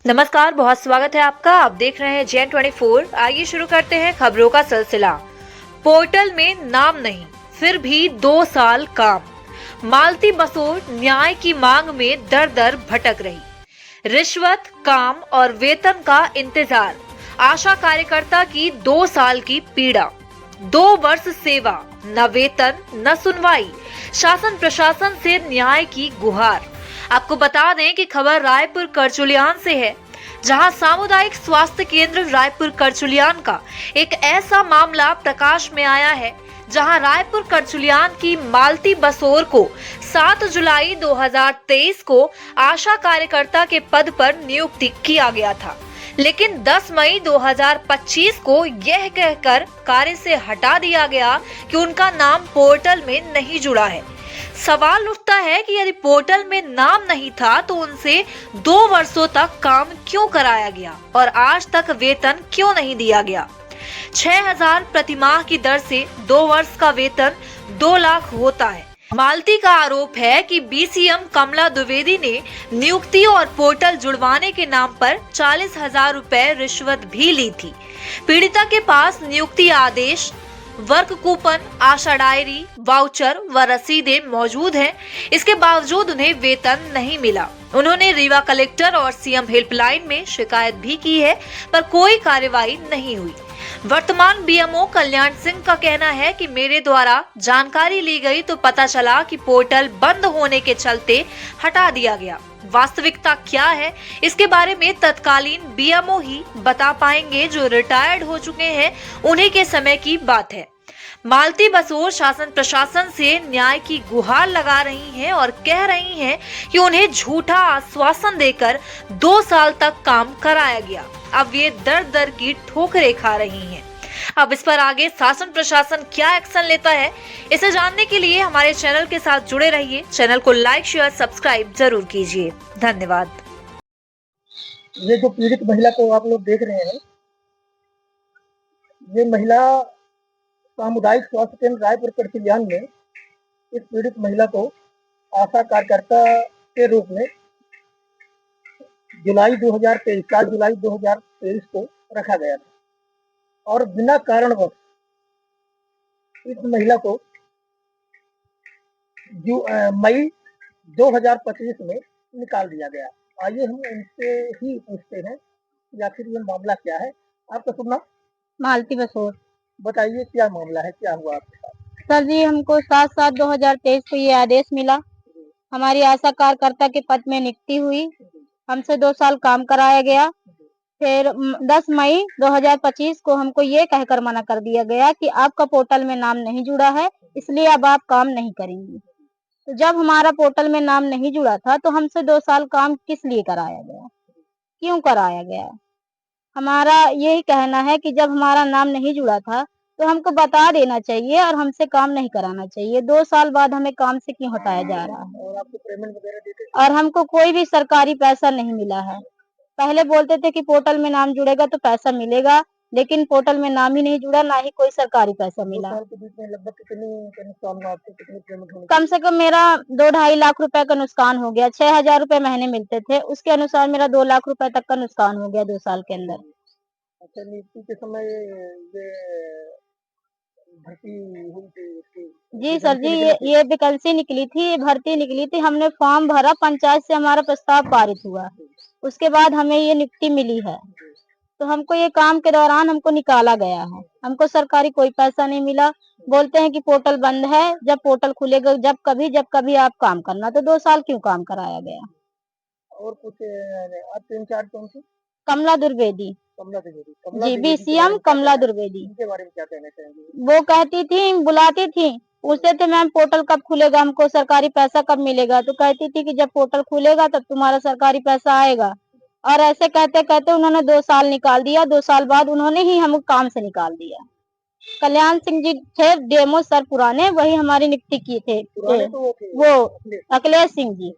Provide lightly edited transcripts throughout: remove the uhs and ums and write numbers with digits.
नमस्कार, बहुत स्वागत है आपका। आप देख रहे हैं Gen24। आइए शुरू करते हैं खबरों का सिलसिला। पोर्टल में नाम नहीं, फिर भी 2 साल काम। मालती बसोर न्याय की मांग में दर दर भटक रही। रिश्वत, काम और वेतन का इंतजार। आशा कार्यकर्ता की 2 साल की पीड़ा। 2 वर्ष सेवा, न वेतन न सुनवाई। शासन प्रशासन से न्याय की गुहार। आपको बता दें कि खबर रायपुर करचुलियान से है, जहां सामुदायिक स्वास्थ्य केंद्र रायपुर करचुलियान का एक ऐसा मामला प्रकाश में आया है, जहां रायपुर करचुलियान की मालती बसोर को 7 जुलाई 2023 को आशा कार्यकर्ता के पद पर नियुक्त किया गया था, लेकिन 10 मई 2025 को यह कहकर कार्य से हटा दिया गया कि उनका नाम पोर्टल में नहीं जुड़ा है। सवाल उठता है कि यदि पोर्टल में नाम नहीं था तो उनसे 2 वर्षों तक काम क्यों कराया गया और आज तक वेतन क्यों नहीं दिया गया। 6,000 प्रतिमाह की दर से 2 वर्ष का वेतन 2 लाख होता है। मालती का आरोप है कि बीसीएम कमला द्विवेदी ने नियुक्ति और पोर्टल जुड़वाने के नाम पर 40,000 रुपए रिश्वत भी ली थी। पीड़िता के पास नियुक्ति आदेश, वर्क कूपन, आशा डायरी, वाउचर व रसीदें मौजूद हैं। इसके बावजूद उन्हें वेतन नहीं मिला। उन्होंने रीवा कलेक्टर और सीएम हेल्पलाइन में शिकायत भी की है, पर कोई कार्रवाई नहीं हुई। वर्तमान बीएमओ कल्याण सिंह का कहना है कि मेरे द्वारा जानकारी ली गई तो पता चला कि पोर्टल बंद होने के चलते हटा दिया गया। वास्तविकता क्या है, इसके बारे में तत्कालीन बीएमओ ही बता पाएंगे, जो रिटायर्ड हो चुके हैं। उन्हीं के समय की बात है। मालती बसोर शासन प्रशासन से न्याय की गुहार लगा रही हैं और कह रही हैं कि उन्हें झूठा आश्वासन देकर 2 साल तक काम कराया गया। अब ये दर दर की ठोकरें खा रही हैं। अब इस पर आगे शासन प्रशासन क्या एक्शन लेता है, इसे जानने के लिए हमारे चैनल के साथ जुड़े रहिए। चैनल को लाइक, शेयर, सब्सक्राइब जरूर कीजिए। धन्यवाद। ये जो पीड़ित महिला को आप लोग देख रहे हैं, ये महिला सामुदायिक स्वास्थ्य केंद्र रायपुर करचुलियान में इस पीड़ित महिला को आशा कार्यकर्ता के रूप में जुलाई 2023 7 जुलाई 2023 को रखा गया था और बिना कारणवश इस महिला को मई 2025 में निकाल दिया गया। आइए हम इनसे ही पूछते हैं या फिर ये मामला क्या है। आपका शुभ नाम? मालती बसोर। बताइए क्या मामला है, क्या हुआ आपके साथ? सर जी, हमको 7/7/2023 को ये आदेश मिला। हमारी आशा कार्यकर्ता के पद में नियुक्ति हुई। हमसे 2 साल काम कराया गया। फिर 10 मई 2025 को हमको ये कहकर मना कर दिया गया कि आपका पोर्टल में नाम नहीं जुड़ा है, इसलिए अब आप काम नहीं करेंगी। तो जब हमारा पोर्टल में नाम नहीं जुड़ा था तो हमसे 2 साल काम किस लिए कराया गया, क्यों कराया गया? हमारा यही कहना है कि जब हमारा नाम नहीं जुड़ा था तो हमको बता देना चाहिए और हमसे काम नहीं कराना चाहिए। 2 साल बाद हमें काम से क्यों हटाया जा रहा है? और आपको पेमेंट वगैरह देते थे? और हमको कोई भी सरकारी पैसा नहीं मिला है। पहले बोलते थे कि पोर्टल में नाम जुड़ेगा तो पैसा मिलेगा, लेकिन पोर्टल में नाम ही नहीं जुड़ा, ना ही कोई सरकारी पैसा 2 मिला। साल के बीच में लगभग कितनी नुकसान हुआ आपको? कितनी पेमेंट होनी कम से कम मेरा 2-2.5 लाख रुपए का नुकसान हो गया। 6,000 रुपए महीने मिलते थे, उसके अनुसार मेरा 2 लाख रुपए तक का नुकसान हो गया 2 साल के अंदर। अच्छा, नियुक्ति के समय ये भर्ती हुई थी उसकी? जी सर जी, ये वैकेंसी निकली थी, भर्ती निकली थी। हमने फॉर्म भरा, पंचायत से हमारा प्रस्ताव पारित हुआ। उसके बाद हमें ये नियुक्ति मिली है। तो हमको ये काम के दौरान हमको निकाला गया है। हमको सरकारी कोई पैसा नहीं मिला। बोलते हैं कि पोर्टल बंद है, जब पोर्टल खुलेगा जब कभी आप काम करना। तो 2 साल क्यों काम कराया गया? और कुछ आपके इंचार्ज कौन सी? कमला द्विवेदी। कमला द्विवेदी। जी, बीसीएम कमला द्विवेदी। इनके बारे में क्या कहना चाहेंगे? वो कहती थी, बुलाती थी, पूछते थे मैम पोर्टल कब खुलेगा, हमको सरकारी पैसा कब मिलेगा? तो कहती थी कि जब पोर्टल खुलेगा तब तुम्हारा सरकारी पैसा आएगा। और ऐसे कहते कहते उन्होंने 2 साल निकाल दिया। 2 साल बाद उन्होंने ही हमको काम से निकाल दिया। कल्याण सिंह जी थे डेमो सर पुराने, वही हमारी नियुक्ति किए थे। वो अखिलेश सिंह जी,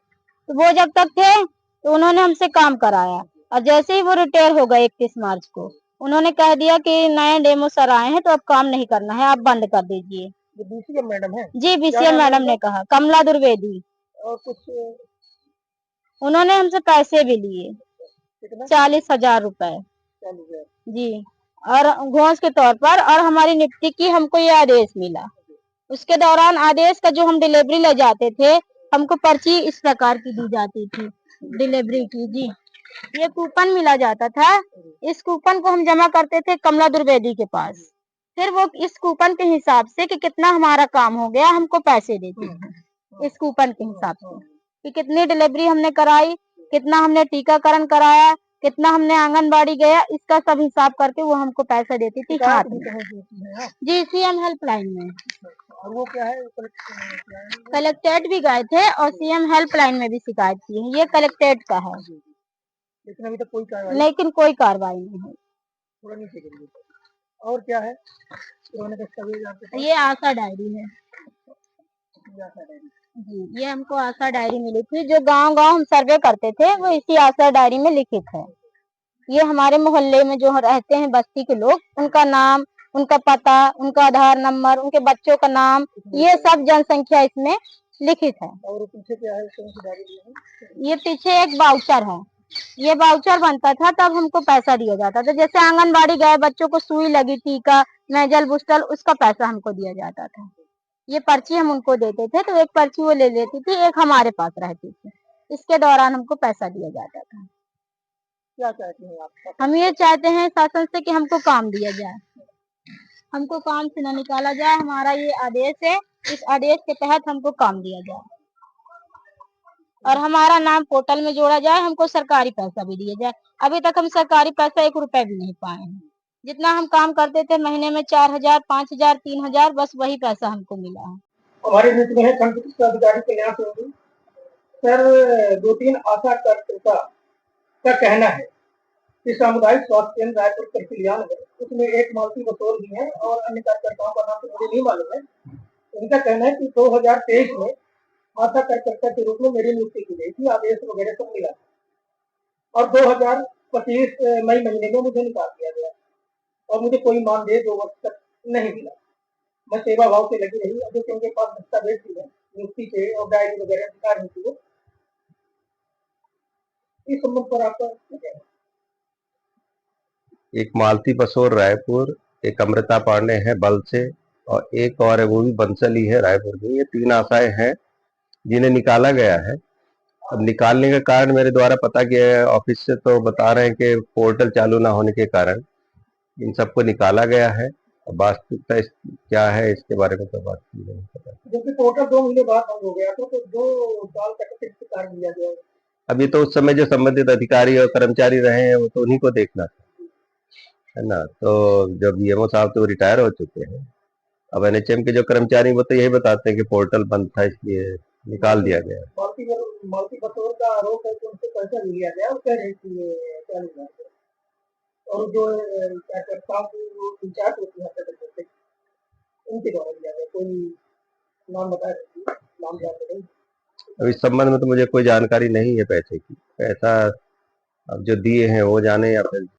तो वो जब तक थे तो उन्होंने हमसे काम कराया। और जैसे ही वो रिटायर हो गए 31 मार्च को, उन्होंने कह दिया कि नए डेमो सर आए हैं तो अब काम नहीं करना है, आप बंद कर दीजिए। बीसीएम मैडम है? जी, बीसीएम मैडम ने कहा, कमला द्विवेदी। और कुछ उन्होंने हमसे पैसे भी लिए। कितना? 40,000 रुपए 40,000। जी। और घूस के तौर पर, और हमारी नियुक्ति की हमको ये आदेश मिला। उसके दौरान आदेश का जो हम डिलीवरी ले जाते थे, हमको पर्ची इस प्रकार की दी जाती थी डिलीवरी की जी। ये कूपन मिला जाता था, इस कूपन को हम जमा करते थे कमला द्विवेदी के पास। फिर वो इस कूपन के हिसाब से कि कितना हमारा काम हो गया हमको पैसे देती थी, इस कूपन के हिसाब से कि कितनी डिलीवरी हमने कराई, कितना हमने टीकाकरण कराया, कितना हमने आंगनबाड़ी गया, इसका सब हिसाब करके वो हमको पैसा देती थी हाथ शिकायत भी में। कहीं देती हैं आप? जी, सीएम हेल्पलाइन में। और वो क्या है? क्या है? कलेक्ट्रेट भी गए थे और सीएम हेल्पलाइन में भी शिकायत की है। ये कलेक्ट्रेट का है, लेकिन अभी तक कोई कार्रवाई? लेकिन कोई कार्रवाई नहीं हुई। थोड़ा नीचे करिए। और क्या है पुराने दस्तावेज आपके पास? ये आशा डायरी है ये आशा डायरी। जी। ये हमको आशा डायरी मिली थी, जो गांव-गांव हम सर्वे करते थे वो इसी आशा डायरी में लिखित है। ये हमारे मोहल्ले में जो रहते हैं बस्ती के लोग, उनका नाम, उनका पता, उनका आधार नंबर, उनके बच्चों का नाम, ये सब जनसंख्या इसमें लिखित है। और पीछे क्या है? कौन सी डायरी है? ये पीछे एक वाउचर है, ये वाउचर बनता था तब हमको पैसा दिया जाता था। जैसे आंगनबाड़ी गए, बच्चों को सुई लगी, टीका, नेजल बूस्टर, उसका पैसा हमको दिया जाता था। ये पर्ची हम उनको देते थे, तो एक पर्ची वो ले लेती थी, एक हमारे पास रहती थी। इसके दौरान हमको पैसा दिया जाता था। क्या चाहती हैं आप? हम ये चाहते हैं शासन से कि हमको काम दिया जाए, हमको काम से न निकाला जाए। हमारा ये आदेश है, इस आदेश के तहत हमको काम दिया जाए और हमारा नाम पोर्टल में जोड़ा जाए, हमको सरकारी पैसा भी दिया जाए। अभी तक हम सरकारी पैसा 1 रुपए भी नहीं पाए हैं। जितना हम काम करते थे महीने में 4,000, 5,000, 3,000, बस वही पैसा हमको मिला है। हमारे बीच में है खंड चिकित्सा अधिकारी कल्याण सिंह। सर, 2-3 आशा कार्यकर्ता का कहना है कि सामुदायिक स्वास्थ्य केंद्र रायपुर करकिलियान है, उसमें एक मालती बसोर भी है और अन्य कार्यकर्ताओं का नाम तो मुझे नहीं मालूम है। उनका कहना है कि 2023 में आशा कार्यकर्ता के रूप में मेरी नियुक्ति की गई थी, आदेश वगैरह सब मिला और 2025 मई महीने में मुझे निकाल दिया गया और मुझे कोई मानदेय 2 वर्ष तक नहीं मिला। मैं सेवा भाव से लगी रही, अभी उनके पास दस्तावेज भी है नियुक्ति के और डायरी वगैरह दिखा रही थी। इस संबंध पर आपका क्या कहना है? एक मालती बसोर रायपुर, एक अमृता पांडे है बल से और एक और है वो भी बंसली है रायपुर में। ये 3 आशाएं हैं जिन्हें निकाला गया है। अब निकालने का कारण मेरे द्वारा पता किया है, ऑफिस से तो बता रहे हैं कि पोर्टल चालू ना होने के कारण इन सबको निकाला गया है। वास्तविकता क्या है इसके बारे में तो बात की नहीं पता। जबकि पोर्टल 2 महीने बाद बंद हो गया था, तो 2 साल तक अतिरिक्त कार्य दिया गया है। अब ये तो उस समय जो संबंधित अधिकारी और कर्मचारी रहे हैं वो तो उन्हीं को देखना था, है ना। तो जब वीएमओ साहब तो रिटायर हो चुके हैं, अब एनएचएम के जो कर्मचारी वो तो यही बताते हैं कि पोर्टल बंद था इसलिए निकाल दिया गया। मालती बसोर का आरोप है कि उनसे पैसा लिया गया, वो कह रही थी 40,000 और जो कार्यकर्ताओं की इंचार्ज होती है उनके द्वारा लिया गया। कोई नाम बता रही थी, नाम जानते नहीं। अब इस संबंध में तो मुझे कोई जानकारी नहीं है पैसे की। पैसा अब जो दिए हैं वो जाने या फिर